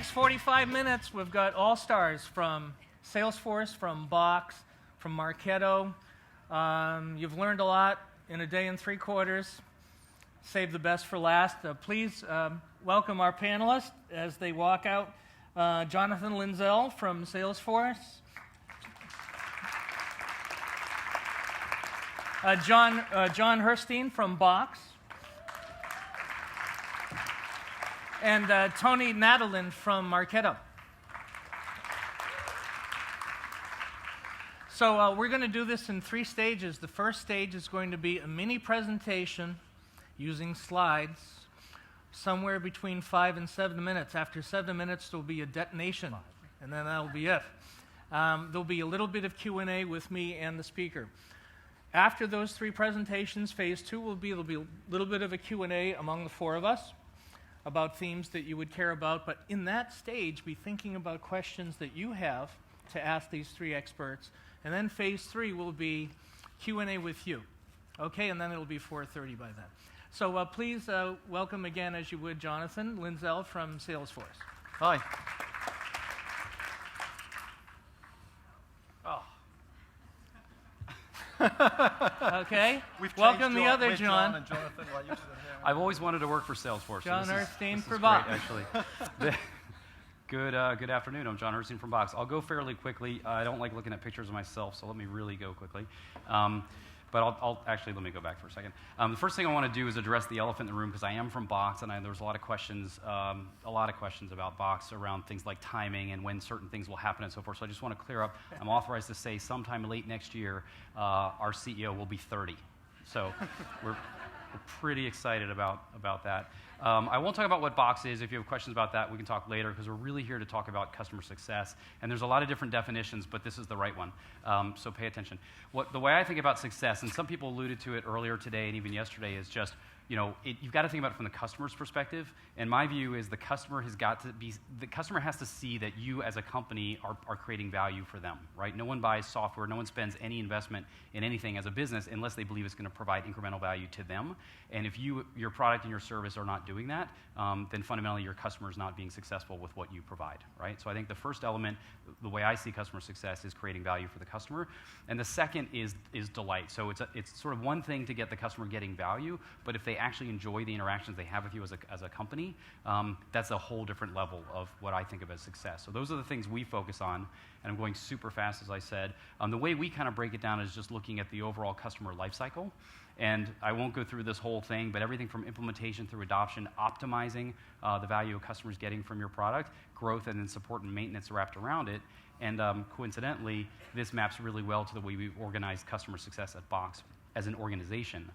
Next 45 minutes, we've got all-stars from Salesforce, from Box, from Marketo. You've learned a lot in a day and 3 quarters. Save the best for last. Please welcome our panelists as they walk out. Jonathan Lindell from Salesforce. Jon Herstein from Box. And Tony Nadalin from Marketo. So we're going to do this in 3 stages. The first stage is going to be a mini presentation using slides, somewhere between 5 and 7 minutes. After 7 minutes, there'll be a detonation, and then that'll be it. There'll be a little bit of Q&A with me and the speaker. After those 3 presentations, phase 2 there'll be a little bit of a Q&A among the 4 of us about themes that you would care about. But in that stage, be thinking about questions that you have to ask these 3 experts. And then phase 3 will be Q&A with you. Okay, and then it'll be 4:30 by then. So please welcome again, as you would, Jonathan Lindell from Salesforce. Hi. Oh. Okay. Welcome the other John. And Jonathan, while you're sitting there. I've always wanted to work for Salesforce. Jon so Herstein for great, Box. actually. Good afternoon. I'm Jon Herstein from Box. I'll go fairly quickly. I don't like looking at pictures of myself, so let me really go quickly. But I'll actually, let me go back for a second. The first thing I want to do is address the elephant in the room, because I am from Box, and there's a lot of questions about Box around things like timing and when certain things will happen and so forth. So I just want to clear up. I'm authorized to say sometime late next year, our CEO will be 30. So we're pretty excited about that. I won't talk about what Box is. If you have questions about that, we can talk later, because we're really here to talk about customer success. And there's a lot of different definitions, but this is the right one. So pay attention. The way I think about success, and some people alluded to it earlier today and even yesterday, is just, you've got to think about it from the customer's perspective. And my view is the customer has to see that you as a company are creating value for them, right? No one buys software, no one spends any investment in anything as a business unless they believe it's going to provide incremental value to them. And if your product and your service are not doing that, then fundamentally your customer is not being successful with what you provide, right? So I think the first element, the way I see customer success, is creating value for the customer. And the second is delight. So it's sort of one thing to get the customer getting value, but if they actually enjoy the interactions they have with you as a company, that's a whole different level of what I think of as success. So those are the things we focus on, and I'm going super fast, as I said. The way we kind of break it down is just looking at the overall customer lifecycle. And I won't go through this whole thing, but everything from implementation through adoption, optimizing the value a customer's getting from your product, growth, and then support and maintenance wrapped around it. And coincidentally, this maps really well to the way we organize customer success at Box as an organization.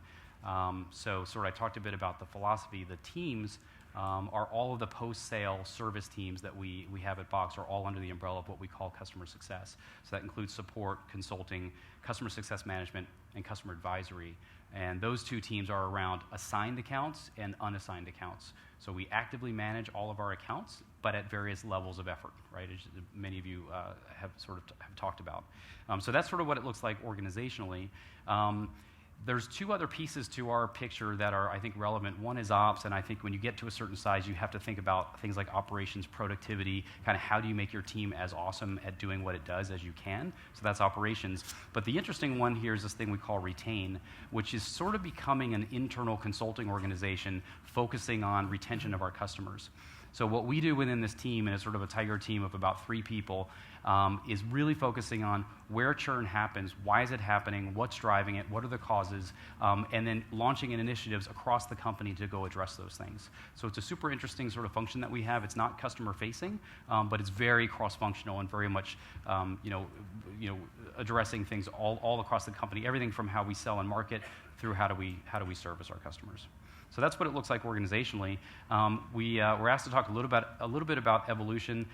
So I talked a bit about the philosophy. The teams are all of the post-sale service teams that we have at Box, are all under the umbrella of what we call customer success. So that includes support, consulting, customer success management, and customer advisory. And those 2 teams are around assigned accounts and unassigned accounts. So we actively manage all of our accounts, but at various levels of effort, right? As many of you have talked about. So that's sort of what it looks like organizationally. There's 2 other pieces to our picture that are, I think, relevant. One is ops, and I think when you get to a certain size, you have to think about things like operations, productivity, kind of how do you make your team as awesome at doing what it does as you can. So that's operations. But the interesting one here is this thing we call retain, which is sort of becoming an internal consulting organization focusing on retention of our customers. So what we do within this team, and it's sort of a tiger team of about 3 people, is really focusing on where churn happens, why is it happening, what's driving it, what are the causes, and then launching initiatives across the company to go address those things. So it's a super interesting sort of function that we have. It's not customer-facing, but it's very cross-functional and very much addressing things all across the company, everything from how we sell and market through how do we service our customers. So that's what it looks like organizationally. We were asked to talk a little bit about evolution.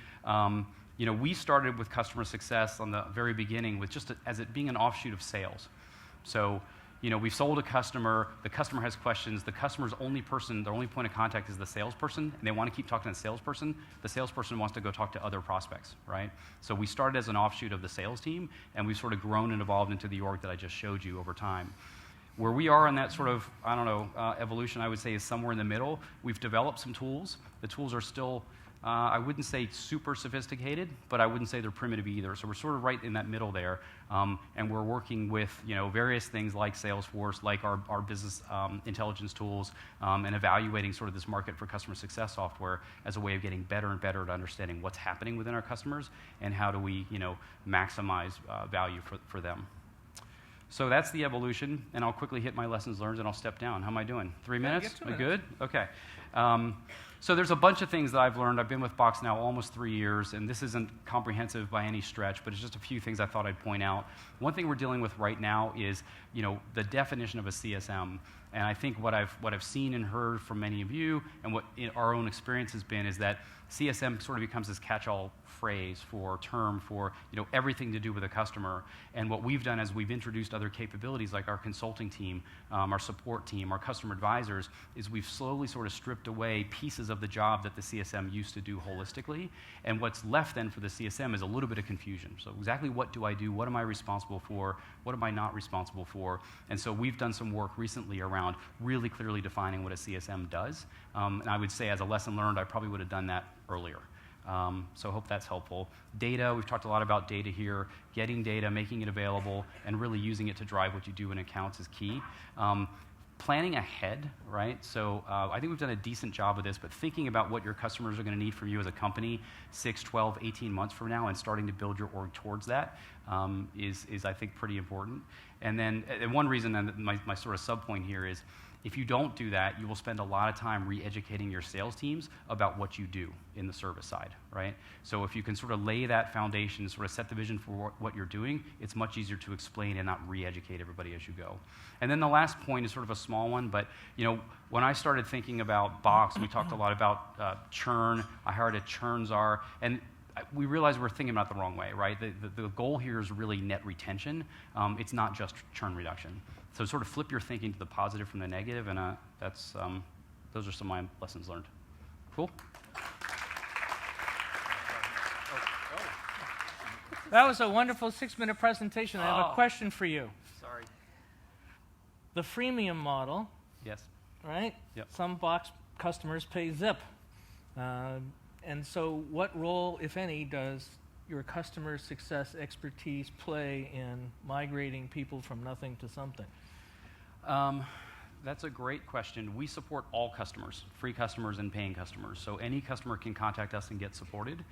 We started with customer success on the very beginning with just as it being an offshoot of sales. So, we've sold a customer, the customer has questions, the customer's only person, their only point of contact is the salesperson, and they want to keep talking to the salesperson wants to go talk to other prospects, right? So we started as an offshoot of the sales team, and we've sort of grown and evolved into the org that I just showed you over time. Where we are in that sort of, evolution, I would say, is somewhere in the middle. We've developed some tools. The tools are still I wouldn't say super sophisticated, but I wouldn't say they're primitive either. So we're sort of right in that middle there, and we're working with various things like Salesforce, like our business intelligence tools, and evaluating sort of this market for customer success software as a way of getting better and better at understanding what's happening within our customers and how do we maximize value for them. So that's the evolution, and I'll quickly hit my lessons learned, and I'll step down. How am I doing? 3 minutes? Am I good? Okay. So there's a bunch of things that I've learned. I've been with Box now almost 3 years, and this isn't comprehensive by any stretch, but it's just a few things I thought I'd point out. One thing we're dealing with right now is, the definition of a CSM. And I think what I've seen and heard from many of you, and what our own experience has been, is that CSM sort of becomes this catch-all phrase for term for everything to do with a customer. And what we've done is we've introduced other capabilities like our consulting team, our support team, our customer advisors, is we've slowly sort of stripped away pieces of the job that the CSM used to do holistically. And what's left then for the CSM is a little bit of confusion. So exactly what do I do? What am I responsible for? What am I not responsible for? And so we've done some work recently around really clearly defining what a CSM does. And I would say as a lesson learned, I probably would have done that earlier. So I hope that's helpful. Data, we've talked a lot about data here. Getting data, making it available, and really using it to drive what you do in accounts is key. Planning ahead, right? So I think we've done a decent job of this, but thinking about what your customers are going to need from you as a company 6, 12, 18 months from now and starting to build your org towards that is I think, pretty important. And then one reason, and my sort of sub-point here is, if you don't do that, you will spend a lot of time re-educating your sales teams about what you do in the service side, right? So if you can sort of lay that foundation, sort of set the vision for what you're doing, it's much easier to explain and not re-educate everybody as you go. And then the last point is sort of a small one, but when I started thinking about Box, we talked a lot about churn. I hired a churn czar, and we realized we're thinking about it the wrong way, right? The goal here is really net retention. It's not just churn reduction. So sort of flip your thinking to the positive from the negative, and those are some of my lessons learned. Cool? That was a wonderful 6-minute presentation. I have a question for you. Sorry. The freemium model, Yes. right? Yep. Some Box customers pay Zip. And so what role, if any, does your customer success expertise play in migrating people from nothing to something? That's a great question. We support all customers, free customers and paying customers. So any customer can contact us and get supported.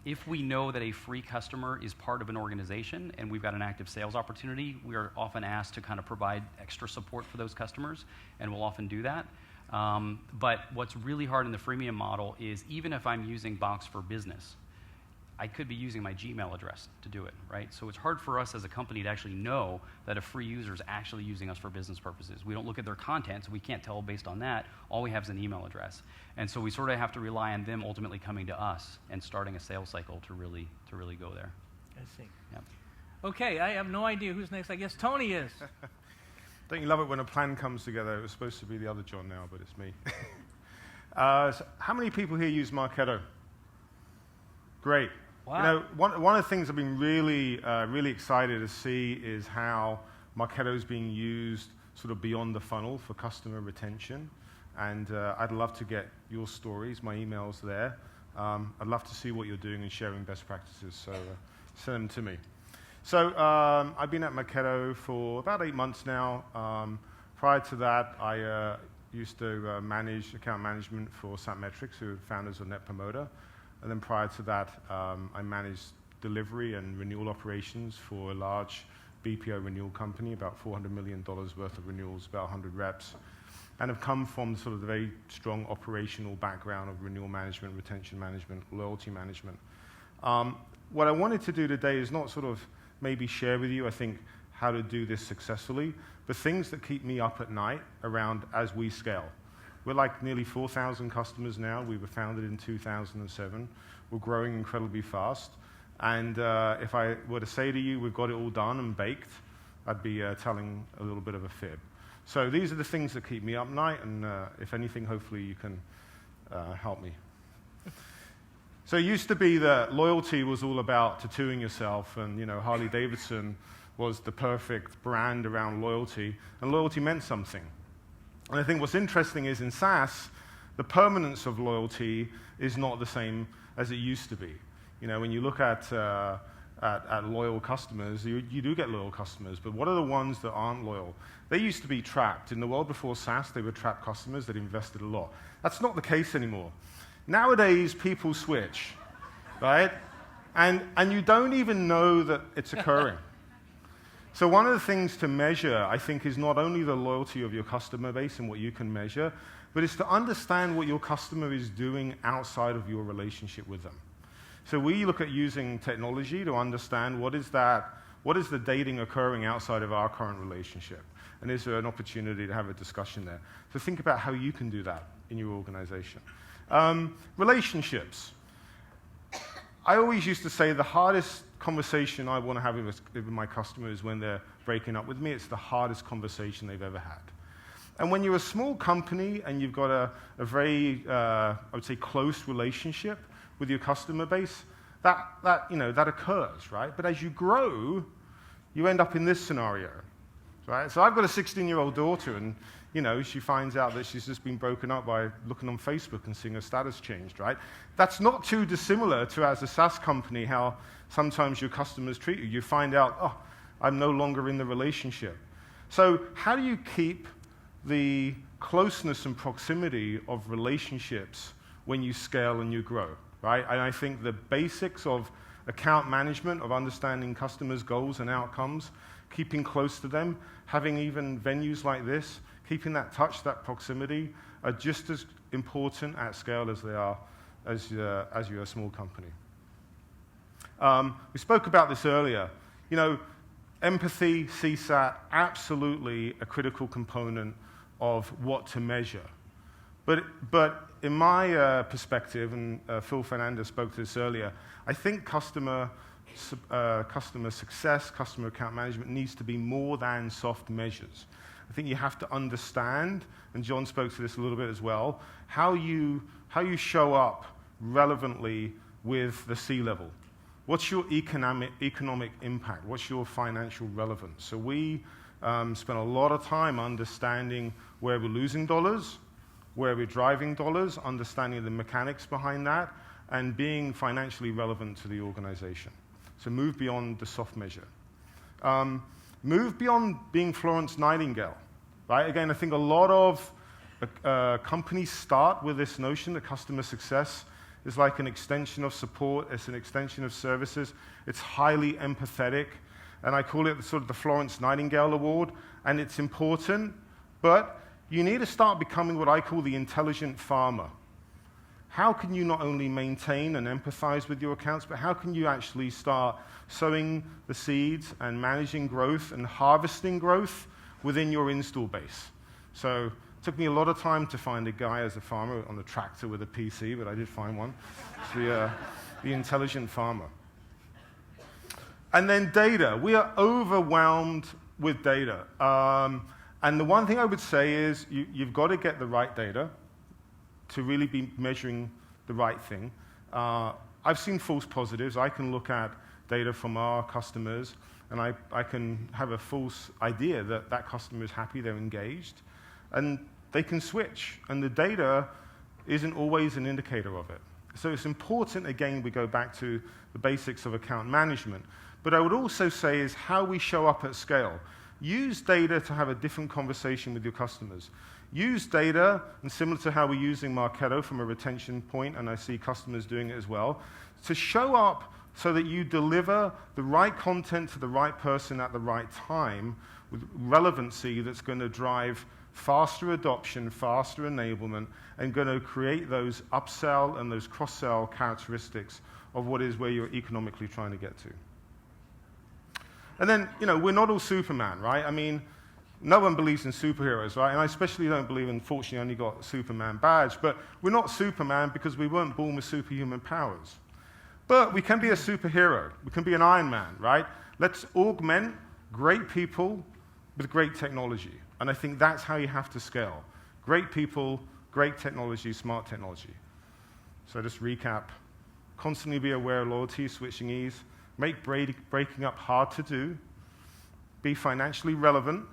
If we know that a free customer is part of an organization and we've got an active sales opportunity, we are often asked to kind of provide extra support for those customers, and we'll often do that. But what's really hard in the freemium model is even if I'm using Box for Business, I could be using my Gmail address to do it, right? So it's hard for us as a company to actually know that a free user is actually using us for business purposes. We don't look at their content, so we can't tell based on that. All we have is an email address. And so we sort of have to rely on them ultimately coming to us and starting a sales cycle to really go there. I see. Yep. Okay, I have no idea who's next. I guess Tony is. Don't you love it when a plan comes together? It was supposed to be the other John now, but it's me. So how many people here use Marketo? Great. Wow. One of the things I've been really excited to see is how Marketo is being used sort of beyond the funnel for customer retention. And I'd love to get your stories. My email's there. I'd love to see what you're doing and sharing best practices, so send them to me. So I've been at Marketo for about 8 months now. Prior to that, I used to manage account management for Satmetrics, who are founders of Net Promoter. And then prior to that, I managed delivery and renewal operations for a large BPO renewal company, about $400 million worth of renewals, about 100 reps, and have come from sort of the very strong operational background of renewal management, retention management, loyalty management. What I wanted to do today is not sort of maybe share with you, I think, how to do this successfully, but things that keep me up at night around as we scale. We're like nearly 4,000 customers now. We were founded in 2007. We're growing incredibly fast. And if I were to say to you, we've got it all done and baked, I'd be telling a little bit of a fib. So these are the things that keep me up at night, and if anything, hopefully you can help me. So it used to be that loyalty was all about tattooing yourself, and Harley Davidson was the perfect brand around loyalty, and loyalty meant something. And I think what's interesting is in SaaS, the permanence of loyalty is not the same as it used to be. You know, when you look at loyal customers, you do get loyal customers, but what are the ones that aren't loyal? They used to be trapped. In the world before SaaS, they were trapped customers that invested a lot. That's not the case anymore. Nowadays, people switch, right? And you don't even know that it's occurring. So one of the things to measure, I think, is not only the loyalty of your customer base and what you can measure, but it's to understand what your customer is doing outside of your relationship with them. So we look at using technology to understand what is the dating occurring outside of our current relationship, and is there an opportunity to have a discussion there? So think about how you can do that in your organization. Relationships. I always used to say the hardest conversation I want to have with my customers is when they're breaking up with me. It's the hardest conversation they've ever had. And when you're a small company and you've got a very, I would say, close relationship with your customer base, that occurs, right? But as you grow, you end up in this scenario, right? So I've got a 16-year-old daughter, and she finds out that she's just been broken up by looking on Facebook and seeing her status changed, right? That's not too dissimilar to, as a SaaS company, how sometimes your customers treat you. You find out, oh, I'm no longer in the relationship. So how do you keep the closeness and proximity of relationships when you scale and you grow, right? And I think the basics of account management, of understanding customers' goals and outcomes, keeping close to them, having even venues like this, keeping that touch, that proximity, are just as important at scale as they are as you're a small company. We spoke about this earlier. Empathy, CSAT, absolutely a critical component of what to measure. But in my perspective, and Phil Fernandez spoke to this earlier, I think customer success, customer account management needs to be more than soft measures. I think you have to understand, and Jon spoke to this a little bit as well, how you show up relevantly with the C-level. What's your economic impact? What's your financial relevance? So we spent a lot of time understanding where we're losing dollars, where we're driving dollars, understanding the mechanics behind that, and being financially relevant to the organization. So move beyond the soft measure. Move beyond being Florence Nightingale, right? Again, I think a lot of companies start with this notion that customer success is like an extension of support, it's an extension of services, it's highly empathetic, and I call it sort of the Florence Nightingale Award, and it's important, but you need to start becoming what I call the intelligent farmer. How can you not only maintain and empathize with your accounts, but how can you actually start sowing the seeds and managing growth and harvesting growth within your install base? So it took me a lot of time to find a guy as a farmer on the tractor with a PC, but I did find one. It's the intelligent farmer. And then data. We are overwhelmed with data. And the one thing I would say is you've got to get the right data to really be measuring the right thing. I've seen false positives. I can look at data from our customers, and I can have a false idea that that customer is happy, they're engaged, and they can switch. And the data isn't always an indicator of it. So it's important, again, we go back to the basics of account management. But I would also say is how we show up at scale. Use data to have a different conversation with your customers. Use data, and similar to how we're using Marketo from a retention point, and I see customers doing it as well, to show up so that you deliver the right content to the right person at the right time with relevancy that's going to drive faster adoption, faster enablement, and going to create those upsell and those cross-sell characteristics of what is where you're economically trying to get to. And then, we're not all Superman, right? I mean, no one believes in superheroes, right? And I especially don't believe in, fortunately, only got a Superman badge. But we're not Superman because we weren't born with superhuman powers. But we can be a superhero. We can be an Iron Man, right? Let's augment great people with great technology. And I think that's how you have to scale. Great people, great technology, smart technology. So just recap. Constantly be aware of loyalty, switching ease. Make breaking up hard to do. Be financially relevant.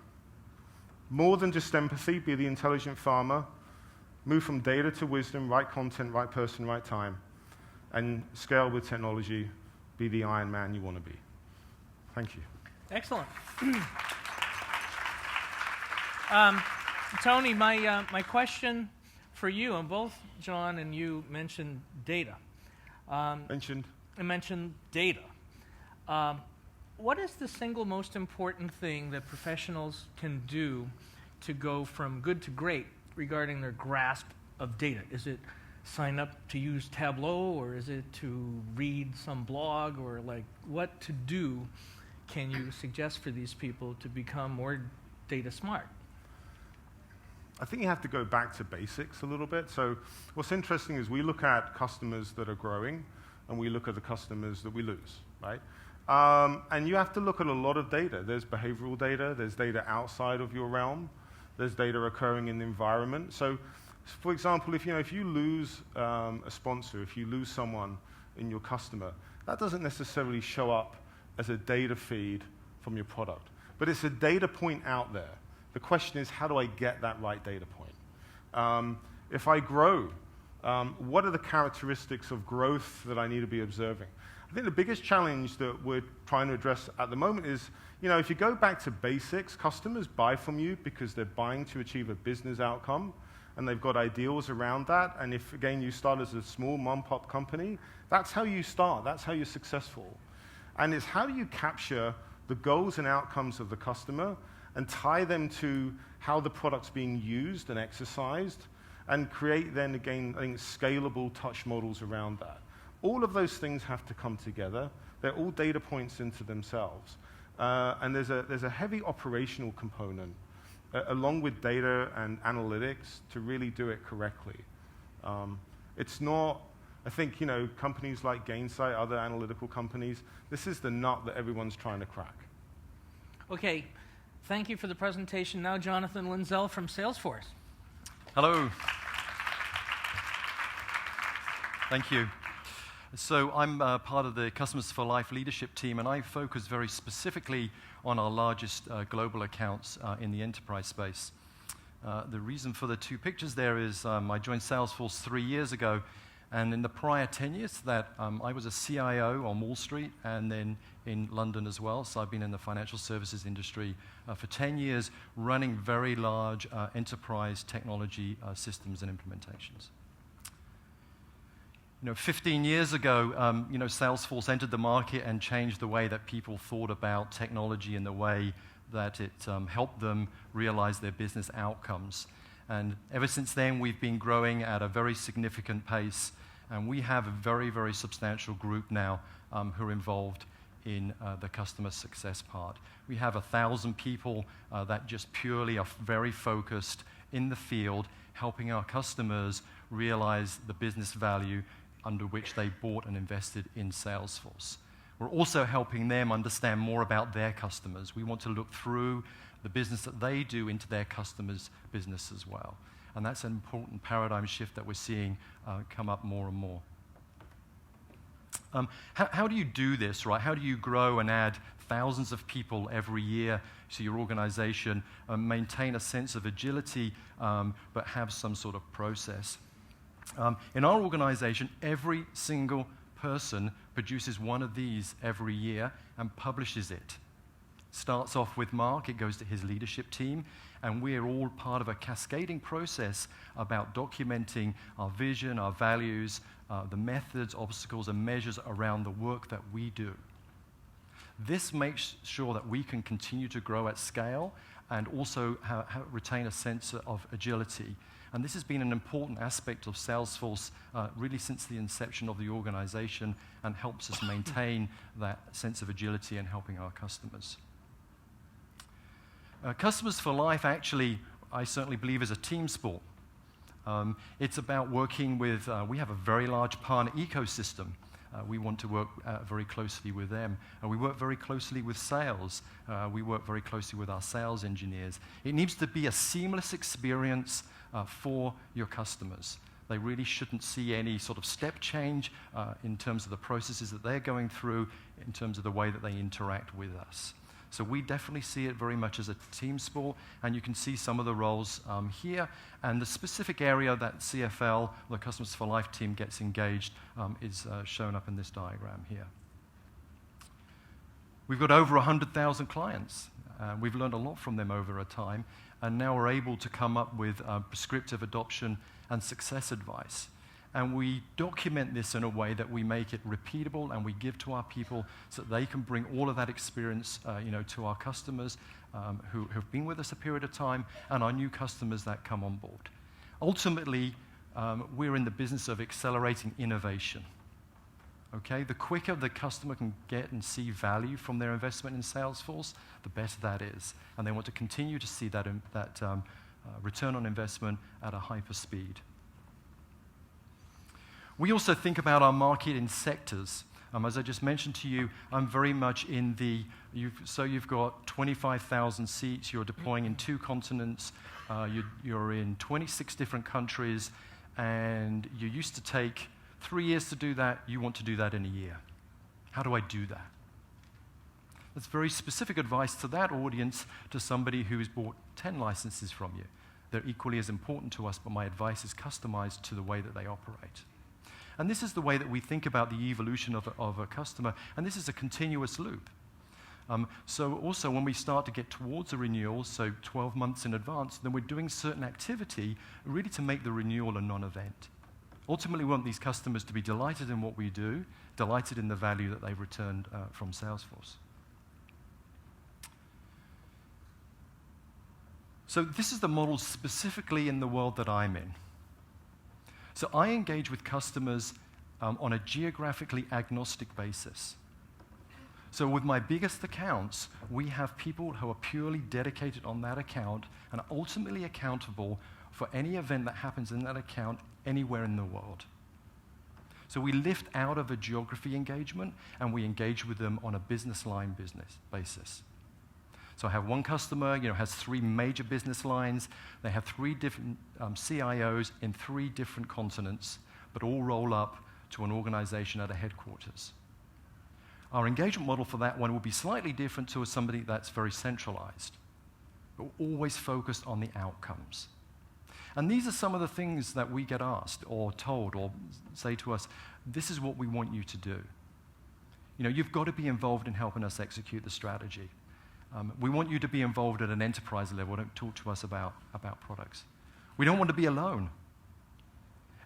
More than just empathy, be the intelligent farmer. move from data to wisdom, right content, right person, right time, and scale with technology, be the Iron Man you want to be. Thank you. Excellent. Tony, my question for you, and both John and you mentioned data. I mentioned data. What is the single most important thing that professionals can do to go from good to great regarding their grasp of data? Is it sign up to use Tableau, or is it to read some blog, or like what to do can you suggest for these people to become more data smart? I think you have to go back to basics a little bit. So what's interesting is we look at customers that are growing, and we look at the customers that we lose, right? And you have to look at a lot of data. There's behavioral data, there's data outside of your realm, there's data occurring in the environment. So, for example, if you lose a sponsor, if you lose someone in your customer, that doesn't necessarily show up as a data feed from your product, but it's a data point out there. The question is, how do I get that right data point? If I grow, what are the characteristics of growth that I need to be observing? I think the biggest challenge that we're trying to address at the moment is, if you go back to basics, customers buy from you because they're buying to achieve a business outcome, and they've got ideals around that. And if, again, you start as a small mom-pop company, that's how you start. That's how you're successful. And it's how do you capture the goals and outcomes of the customer and tie them to how the product's being used and exercised, and create then, again, I think, scalable touch models around that. All of those things have to come together. They're all data points into themselves. And there's a heavy operational component, along with data and analytics, to really do it correctly. It's not, I think, companies like Gainsight, other analytical companies, this is the nut that everyone's trying to crack. Okay, thank you for the presentation. Now, Jonathan Lindell from Salesforce. Hello. Thank you. So I'm part of the Customers for Life leadership team, and I focus very specifically on our largest global accounts in the enterprise space. The reason for the two pictures there is I joined Salesforce 3 years ago, and in the prior 10 years to that, I was a CIO on Wall Street and then in London as well. So I've been in the financial services industry for 10 years, running very large enterprise technology systems and implementations. 15 years ago, Salesforce entered the market and changed the way that people thought about technology and the way that it helped them realize their business outcomes. And ever since then, we've been growing at a very significant pace, and we have a very, very substantial group now who are involved in the customer success part. We have 1,000 people that just purely are very focused in the field, helping our customers realize the business value under which they bought and invested in Salesforce. We're also helping them understand more about their customers. We want to look through the business that they do into their customers' business as well. And that's an important paradigm shift that we're seeing come up more and more. How do you do this, right? How do you grow and add thousands of people every year to your organization, maintain a sense of agility, but have some sort of process? In our organization, every single person produces one of these every year and publishes it. Starts off with Mark, it goes to his leadership team, and we're all part of a cascading process about documenting our vision, our values, the methods, obstacles, and measures around the work that we do. This makes sure that we can continue to grow at scale and also retain a sense of agility. And this has been an important aspect of Salesforce really since the inception of the organization, and helps us maintain that sense of agility and helping our customers. Customers for Life, actually, I certainly believe, is a team sport. It's about working with, we have a very large partner ecosystem. We want to work very closely with them. We work very closely with sales. We work very closely with our sales engineers. It needs to be a seamless experience for your customers. They really shouldn't see any sort of step change in terms of the processes that they're going through, in terms of the way that they interact with us. So we definitely see it very much as a team sport, and you can see some of the roles here. And the specific area that CFL, the Customers for Life team, gets engaged is shown up in this diagram here. We've got over 100,000 clients. We've learned a lot from them over a time, and now we're able to come up with prescriptive adoption and success advice. And we document this in a way that we make it repeatable and we give to our people so that they can bring all of that experience to our customers who have been with us a period of time and our new customers that come on board. Ultimately, we're in the business of accelerating innovation. Okay? The quicker the customer can get and see value from their investment in Salesforce, the better that is. And they want to continue to see that return on investment at a hyper speed. We also think about our market in sectors. As I just mentioned to you, I'm very much in you've got 25,000 seats, you're deploying in 2 continents, you're in 26 different countries, and you used to take 3 years to do that, you want to do that in a year. How do I do that? That's very specific advice to that audience, to somebody who's bought 10 licenses from you. They're equally as important to us, but my advice is customized to the way that they operate. And this is the way that we think about the evolution of a customer, and this is a continuous loop. So also when we start to get towards a renewal, so 12 months in advance, then we're doing certain activity really to make the renewal a non-event. Ultimately, we want these customers to be delighted in what we do, delighted in the value that they've returned from Salesforce. So this is the model specifically in the world that I'm in. So I engage with customers on a geographically agnostic basis. So with my biggest accounts, we have people who are purely dedicated on that account and are ultimately accountable for any event that happens in that account anywhere in the world. So we lift out of a geography engagement and we engage with them on a business line basis. So I have one customer, has 3 major business lines. They have 3 different CIOs in 3 different continents, but all roll up to an organization at a headquarters. Our engagement model for that one will be slightly different to somebody that's very centralized, but always focused on the outcomes. And these are some of the things that we get asked or told or say to us, this is what we want you to do. You've got to be involved in helping us execute the strategy. We want you to be involved at an enterprise level. Don't talk to us about products. We don't want to be alone.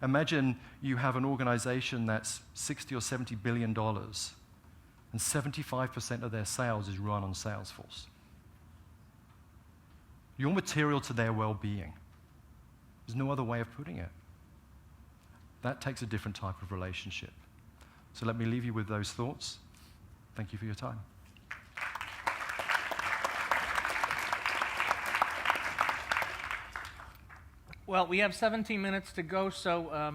Imagine you have an organization that's $60 or $70 billion, and 75% of their sales is run on Salesforce. You're material to their well-being. There's no other way of putting it. That takes a different type of relationship. So let me leave you with those thoughts. Thank you for your time. Well, we have 17 minutes to go, so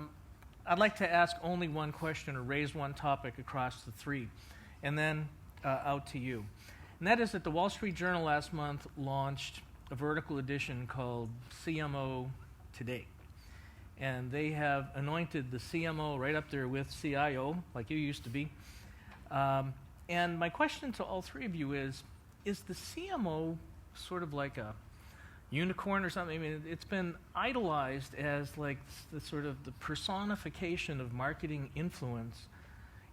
I'd like to ask only one question or raise one topic across the 3, and then out to you. And that is that the Wall Street Journal last month launched a vertical edition called CMO Today. And they have anointed the CMO right up there with CIO, like you used to be. And my question to all 3 of you is the CMO sort of like a unicorn or something? I mean, it's been idolized as like the sort of the personification of marketing influence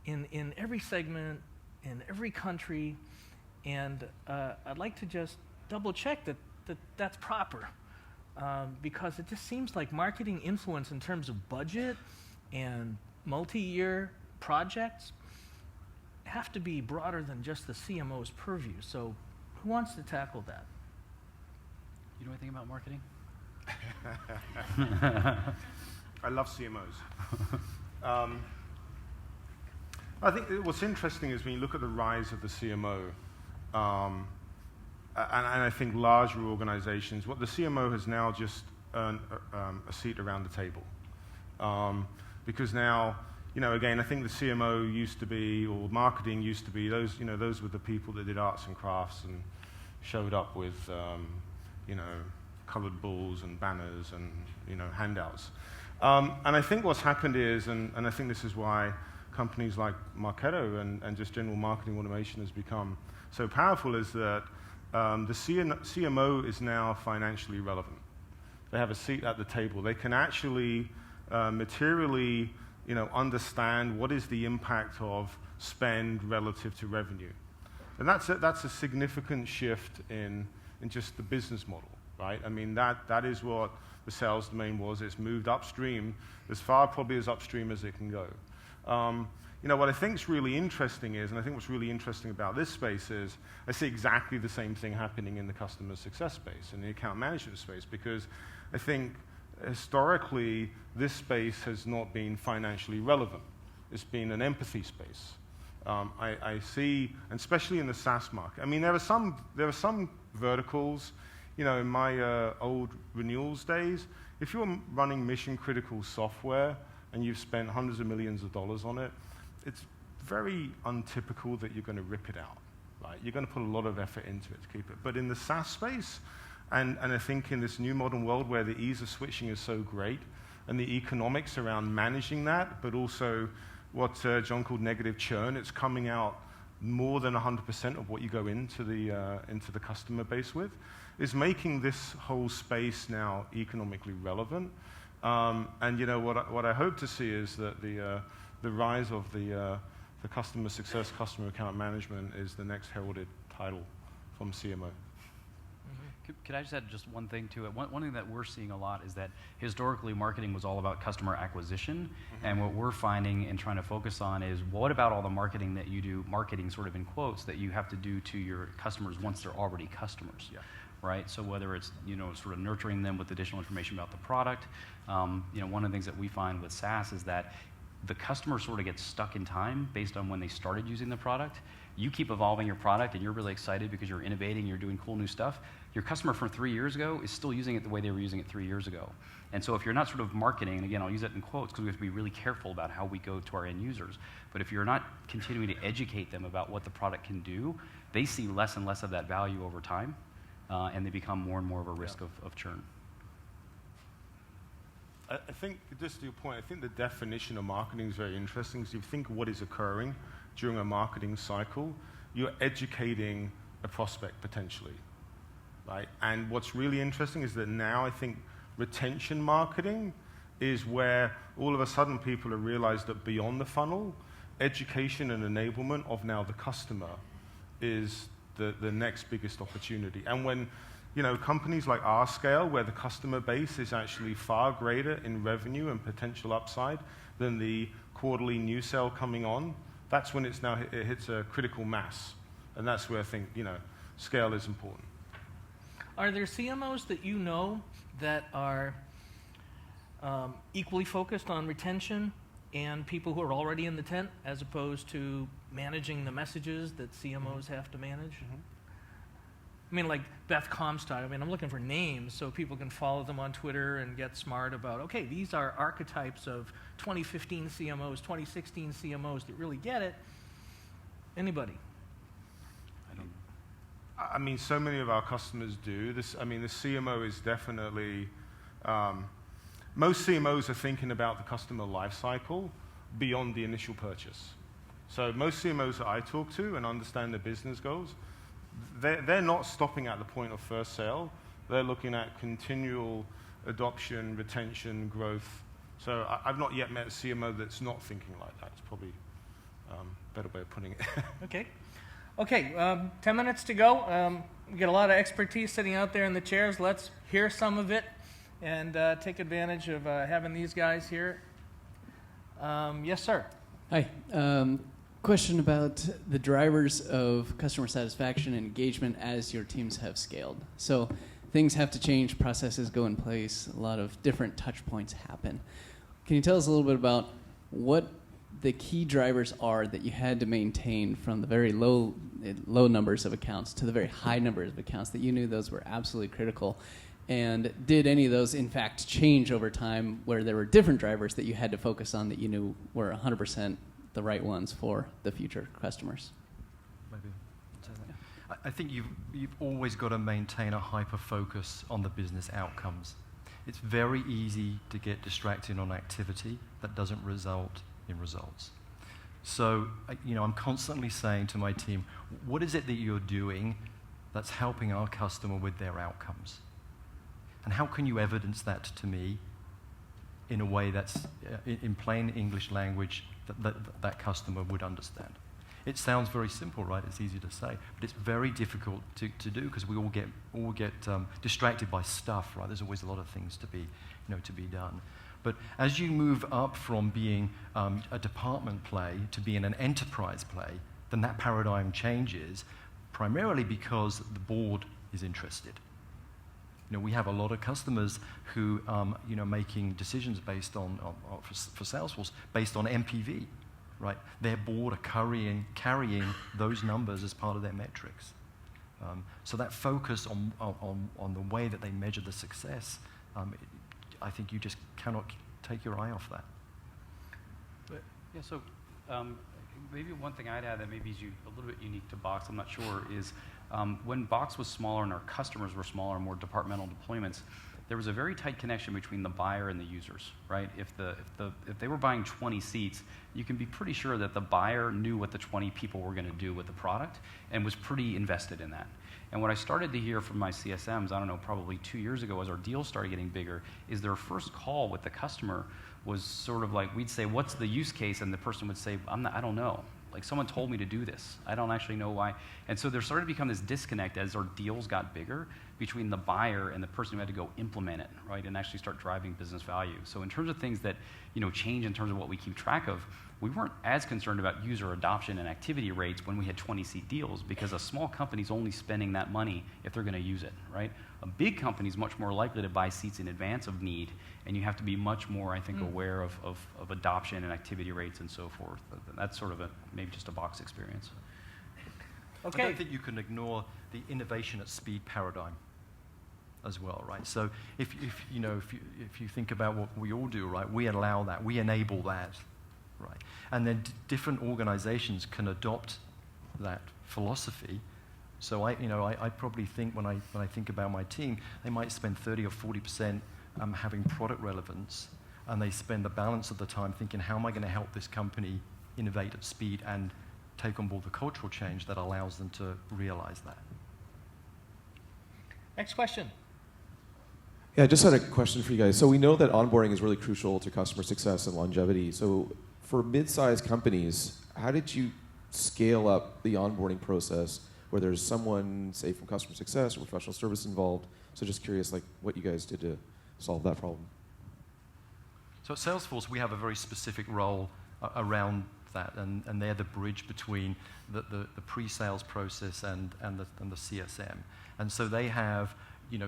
in every segment, in every country, and I'd like to just double check that's proper, because it just seems like marketing influence in terms of budget and multi-year projects have to be broader than just the CMO's purview. So who wants to tackle that? You know anything about marketing? I love CMOs. I think what's interesting is when you look at the rise of the CMO, and I think larger organizations, what the CMO has now just earned a seat around the table. Because now, again, I think the CMO used to be, or marketing used to be, those were the people that did arts and crafts and showed up with, colored balls and banners and, handouts. And I think what's happened is, and I think this is why companies like Marketo and just general marketing automation has become so powerful is that the CMO is now financially relevant. They have a seat at the table. They can actually materially, understand what is the impact of spend relative to revenue. And that's a significant shift in just the business model, right? I mean, that is what the sales domain was. It's moved upstream, as far probably as upstream as it can go. What I think is really interesting is, and I think what's really interesting about this space is, I see exactly the same thing happening in the customer success space and the account management space, because I think historically this space has not been financially relevant. It's been an empathy space. I see, and especially in the SaaS market. I mean, there are some verticals. In my old renewals days, if you're running mission-critical software and you've spent hundreds of millions of dollars on it, it's very untypical that you're going to rip it out, right? You're going to put a lot of effort into it to keep it. But in the SaaS space, and I think in this new modern world where the ease of switching is so great, and the economics around managing that, but also what John called negative churn, it's coming out more than 100% of what you go into the customer base with, is making this whole space now economically relevant. And what I hope to see is that the rise of the customer success, customer account management is the next heralded title from CMO. Could I just add just one thing to it? One thing that we're seeing a lot is that historically marketing was all about customer acquisition, and what we're finding and trying to focus on is what about all the marketing that you do, marketing sort of in quotes, that you have to do to your customers once they're already customers, right? So whether it's sort of nurturing them with additional information about the product, one of the things that we find with SaaS is that the customer sort of gets stuck in time based on when they started using the product. You keep evolving your product and you're really excited because you're innovating, you're doing cool new stuff. Your customer from 3 years ago is still using it the way they were using it 3 years ago. And so if you're not sort of marketing, and again, I'll use it in quotes because we have to be really careful about how we go to our end users, but if you're not continuing to educate them about what the product can do, they see less and less of that value over time, and they become more and more of a risk of churn. I think, just to your point, I think the definition of marketing is very interesting, because if you think of what is occurring during a marketing cycle, you're educating a prospect potentially, right? And what's really interesting is that now I think retention marketing is where all of a sudden people have realized that beyond the funnel, education and enablement of now the customer is the next biggest opportunity. And when companies like our scale, where the customer base is actually far greater in revenue and potential upside than the quarterly new sale coming on, that's when it hits a critical mass. And that's where I think, scale is important. Are there CMOs that you know that are equally focused on retention and people who are already in the tent, as opposed to managing the messages that CMOs have to manage? Mm-hmm. I mean, like Beth Comstock. I mean, I'm looking for names so people can follow them on Twitter and get smart about, okay, these are archetypes of 2015 CMOs, 2016 CMOs that really get it. Anybody? I mean, so many of our customers do this. I mean, the CMO is definitely, most CMOs are thinking about the customer lifecycle beyond the initial purchase. So most CMOs that I talk to and understand the business goals, they're not stopping at the point of first sale. They're looking at continual adoption, retention, growth. So I've not yet met a CMO that's not thinking like that. It's probably a better way of putting it. Okay, 10 minutes to go. We got a lot of expertise sitting out there in the chairs. Let's hear some of it and take advantage of having these guys here. Yes, sir. Hi. Question about the drivers of customer satisfaction and engagement as your teams have scaled. So things have to change, processes go in place, a lot of different touch points happen. Can you tell us a little bit about what the key drivers are that you had to maintain from the very low numbers of accounts to the very high numbers of accounts that you knew those were absolutely critical? And did any of those, in fact, change over time where there were different drivers that you had to focus on that you knew were 100% the right ones for the future customers? Maybe. I think you've always got to maintain a hyper-focus on the business outcomes. It's very easy to get distracted on activity that doesn't result in results. So, I'm constantly saying to my team, what is it that you're doing that's helping our customer with their outcomes? And how can you evidence that to me in a way that's in plain English language that customer would understand? It sounds very simple, right? It's easy to say, but it's very difficult to do because we all get distracted by stuff, right? There's always a lot of things to be done. But as you move up from being a department play to being an enterprise play, then that paradigm changes, primarily because the board is interested. We have a lot of customers who making decisions based on for Salesforce based on MPV, right? Their board are carrying those numbers as part of their metrics. So that focus on the way that they measure the success, I think you just cannot take your eye off that. Yeah, so maybe one thing I'd add that maybe is a little bit unique to Box, I'm not sure, is when Box was smaller and our customers were smaller, more departmental deployments, there was a very tight connection between the buyer and the users, right? If they were buying 20 seats, you can be pretty sure that the buyer knew what the 20 people were going to do with the product and was pretty invested in that. And what I started to hear from my CSMs, I don't know, probably 2 years ago as our deals started getting bigger, is their first call with the customer was sort of like, we'd say, what's the use case? And the person would say, I don't know. Like, someone told me to do this. I don't actually know why. And so there started to become this disconnect as our deals got bigger between the buyer and the person who had to go implement it, right, and actually start driving business value. So in terms of things that, change in terms of what we keep track of, we weren't as concerned about user adoption and activity rates when we had 20-seat deals, because a small company's only spending that money if they're going to use it, right? A big company's much more likely to buy seats in advance of need, and you have to be much more, I think, aware of adoption and activity rates and so forth. That's sort of maybe just a Box experience. Okay. I don't think you can ignore the innovation at speed paradigm as well, right? So if you think about what we all do, right, we allow that, we enable that, right? And then different organizations can adopt that philosophy. So I probably think when I think about my team, they might spend 30 or 40% having product relevance, and they spend the balance of the time thinking, how am I going to help this company innovate at speed and take on board the cultural change that allows them to realize that. Next question. Yeah, I just had a question for you guys. So we know that onboarding is really crucial to customer success and longevity. So for mid-sized companies, how did you scale up the onboarding process where there's someone, say, from customer success or professional service involved? So just curious, like, what you guys did to solve that problem. So at Salesforce, we have a very specific role around that, and they're the bridge between the pre-sales process and the CSM. And so they have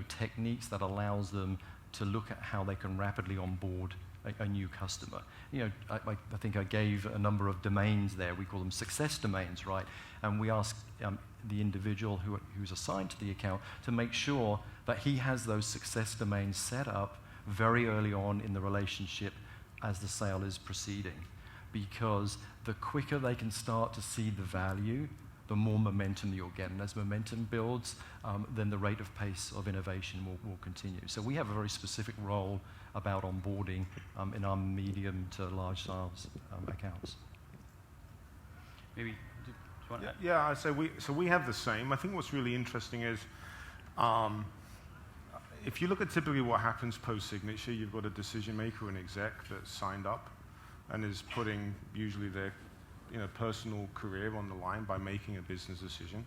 techniques that allows them to look at how they can rapidly onboard a new customer. I think I gave a number of domains there. We call them success domains, right? And we ask the individual who's assigned to the account to make sure that he has those success domains set up very early on in the relationship as the sale is proceeding. Because the quicker they can start to see the value, the more momentum you'll get. And as momentum builds, then the rate of pace of innovation will continue. So we have a very specific role about onboarding in our medium to large size accounts. Maybe, do you want to add? Yeah, so we have the same. I think what's really interesting is, if you look at typically what happens post-signature, you've got a decision maker, an exec that's signed up and is putting usually their personal career on the line by making a business decision.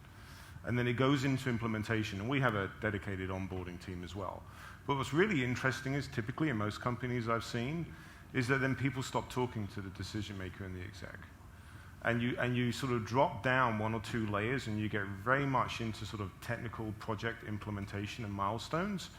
And then it goes into implementation, and we have a dedicated onboarding team as well. But what's really interesting is typically in most companies I've seen is that then people stop talking to the decision maker and the exec. And you sort of drop down 1 or 2 layers, and you get very much into sort of technical project implementation and milestones.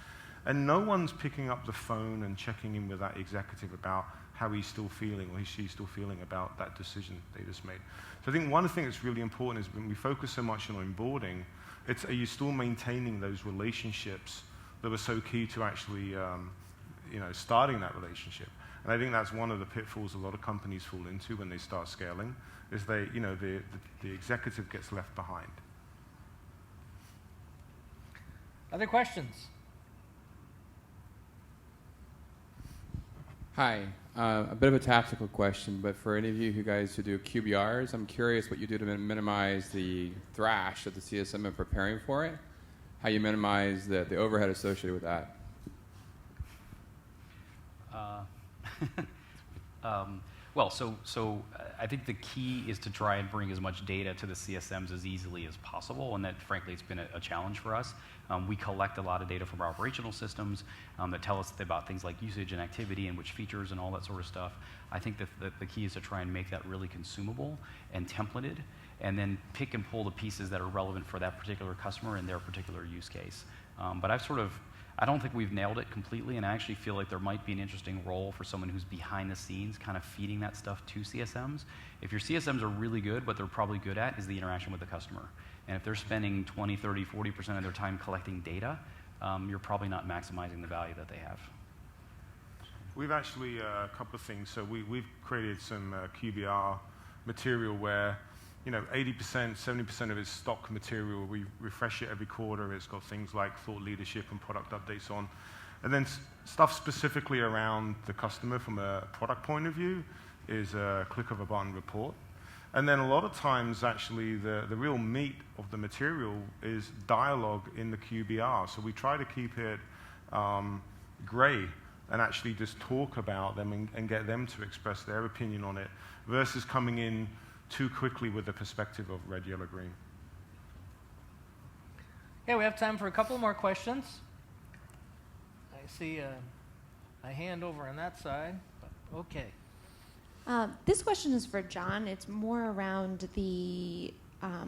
And no one's picking up the phone and checking in with that executive about how he's still feeling or she's still feeling about that decision they just made. So I think one thing that's really important is when we focus so much on onboarding, are you still maintaining those relationships that were so key to actually starting that relationship? And I think that's one of the pitfalls a lot of companies fall into when they start scaling, is the executive gets left behind. Other questions? Hi. A bit of a tactical question, but for any of you who do QBRs, I'm curious what you do to minimize the thrash of the CSM and preparing for it, how you minimize the overhead associated with that. Well, so I think the key is to try and bring as much data to the CSMs as easily as possible, and that, frankly, it's been a challenge for us. We collect a lot of data from our operational systems that tell us about things like usage and activity and which features and all that sort of stuff. I think that the key is to try and make that really consumable and templated, and then pick and pull the pieces that are relevant for that particular customer and their particular use case. But I don't think we've nailed it completely, and I actually feel like there might be an interesting role for someone who's behind the scenes, kind of feeding that stuff to CSMs. If your CSMs are really good, what they're probably good at is the interaction with the customer. And if they're spending 20, 30, 40% of their time collecting data, you're probably not maximizing the value that they have. We've actually, a couple of things. So we've created some QBR material where 80%, 70% of it's stock material. We refresh it every quarter. It's got things like thought leadership and product updates on. And then stuff specifically around the customer from a product point of view is a click of a button report. And then a lot of times, actually, the real meat of the material is dialogue in the QBR. So we try to keep it gray and actually just talk about them and get them to express their opinion on it versus coming in too quickly with the perspective of red, yellow, green. Okay, we have time for a couple more questions. I see a hand over on that side. But okay. This question is for Jon. It's more around the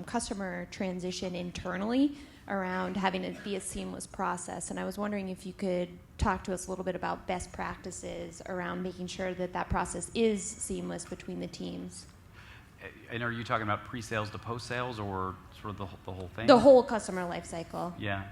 customer transition internally, around having it be a seamless process. And I was wondering if you could talk to us a little bit about best practices around making sure that that process is seamless between the teams. And are you talking about pre-sales to post-sales, or sort of the whole thing? The whole customer life cycle. Yeah.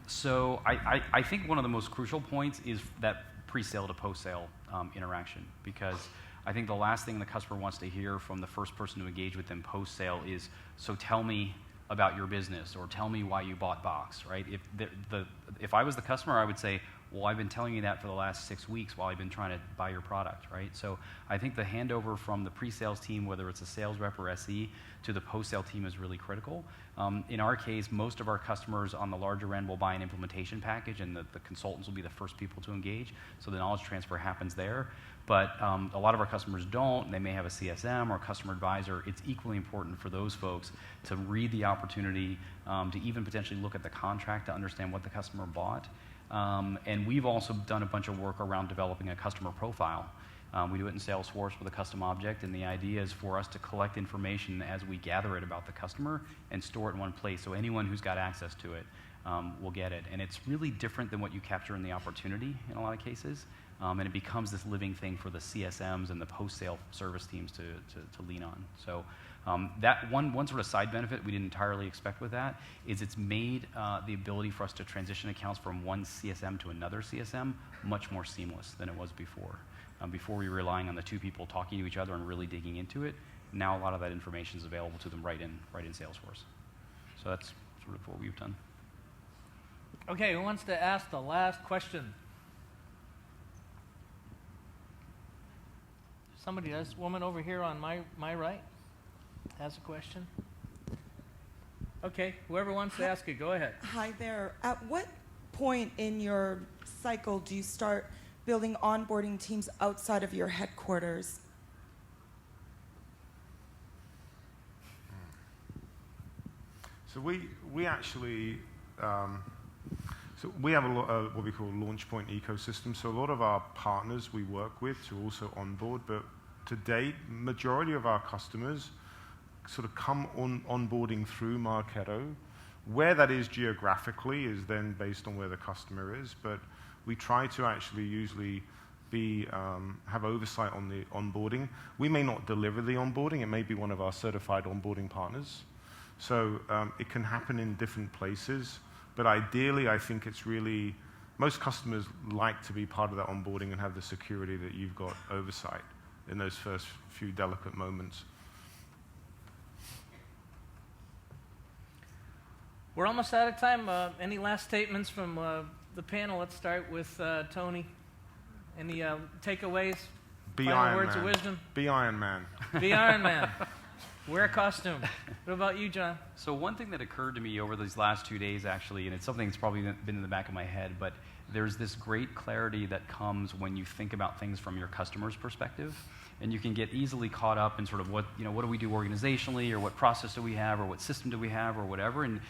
So I think one of the most crucial points is that pre-sale to post-sale interaction, because I think the last thing the customer wants to hear from the first person to engage with them post-sale is, so tell me about your business, or tell me why you bought Box, right? If I was the customer, I would say, well, I've been telling you that for the last 6 weeks while I've been trying to buy your product, right? So I think the handover from the pre-sales team, whether it's a sales rep or SE, to the post-sale team is really critical. In our case, most of our customers on the larger end will buy an implementation package, and the consultants will be the first people to engage, so the knowledge transfer happens there. But a lot of our customers don't. They may have a CSM or a customer advisor. It's equally important for those folks to read the opportunity, to even potentially look at the contract to understand what the customer bought. And we've also done a bunch of work around developing a customer profile. We do it in Salesforce with a custom object, and the idea is for us to collect information as we gather it about the customer and store it in one place, so anyone who's got access to it will get it. And it's really different than what you capture in the opportunity in a lot of cases, and it becomes this living thing for the CSMs and the post-sale service teams to lean on. So that one sort of side benefit we didn't entirely expect with that is it's made the ability for us to transition accounts from one CSM to another CSM much more seamless than it was before. Before we were relying on the two people talking to each other and really digging into it. Now a lot of that information is available to them right in Salesforce. So that's sort of what we've done. Okay, who wants to ask the last question? Somebody, this woman over here on my right has a question. Okay, whoever wants to ask it, go ahead. Hi there. At what point in your cycle do you start building onboarding teams outside of your headquarters? So we actually, so we have a lot of what we call launch point ecosystem. So a lot of our partners we work with to also onboard, but to date, majority of our customers sort of come onboarding through Marketo. Where that is geographically is then based on where the customer is, but we try to actually usually have oversight on the onboarding. We may not deliver the onboarding. It may be one of our certified onboarding partners. So it can happen in different places, but ideally I think it's really, most customers like to be part of that onboarding and have the security that you've got oversight in those first few delicate moments. We're almost out of time. Any last statements from the panel? Let's start with Tony Any takeaways? Be Final Iron words Man. of wisdom? Be Iron Man. Be Iron Man. Wear a costume. What about you, John? So one thing that occurred to me over these last 2 days, actually, and it's something that's probably been in the back of my head, but there's this great clarity that comes when you think about things from your customer's perspective, and you can get easily caught up in sort of what do we do organizationally, or what process do we have, or what system do we have, or whatever, and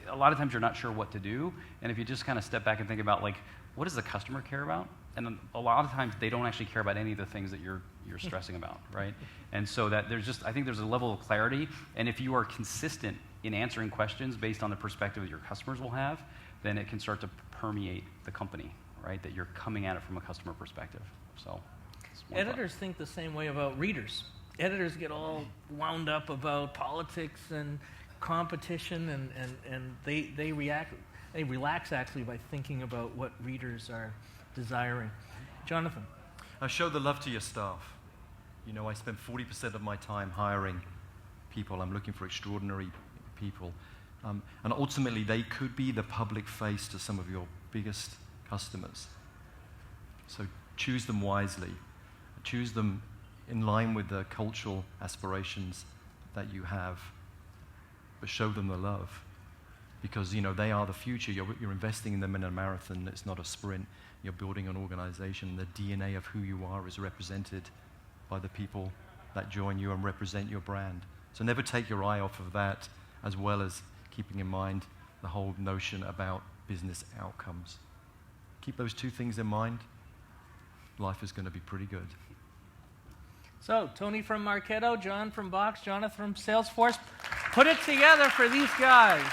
a lot of times you're not sure what to do, and if you just kind of step back and think about, like, what does the customer care about? And a lot of times they don't actually care about any of the things that you're stressing about, right? And so that I think there's a level of clarity, and if you are consistent in answering questions based on the perspective that your customers will have, then it can start to permeate the company, right? That you're coming at it from a customer perspective. So, editors think the same way about readers. Editors get all wound up about politics and competition, and they relax actually by thinking about what readers are desiring. Jonathan? Show the love to your staff. You know, I spend 40% of my time hiring people. I'm looking for extraordinary people. And ultimately, they could be the public face to some of your biggest customers. So choose them wisely. Choose them in line with the cultural aspirations that you have. But show them the love. Because, you know, they are the future. You're investing in them in a marathon. It's not a sprint. You're building an organization. The DNA of who you are is represented by the people that join you and represent your brand. So never take your eye off of that, as well as keeping in mind the whole notion about business outcomes. Keep those two things in mind. Life is going to be pretty good. So, Tony from Marketo, John from Box, Jonathan from Salesforce. Put it together for these guys.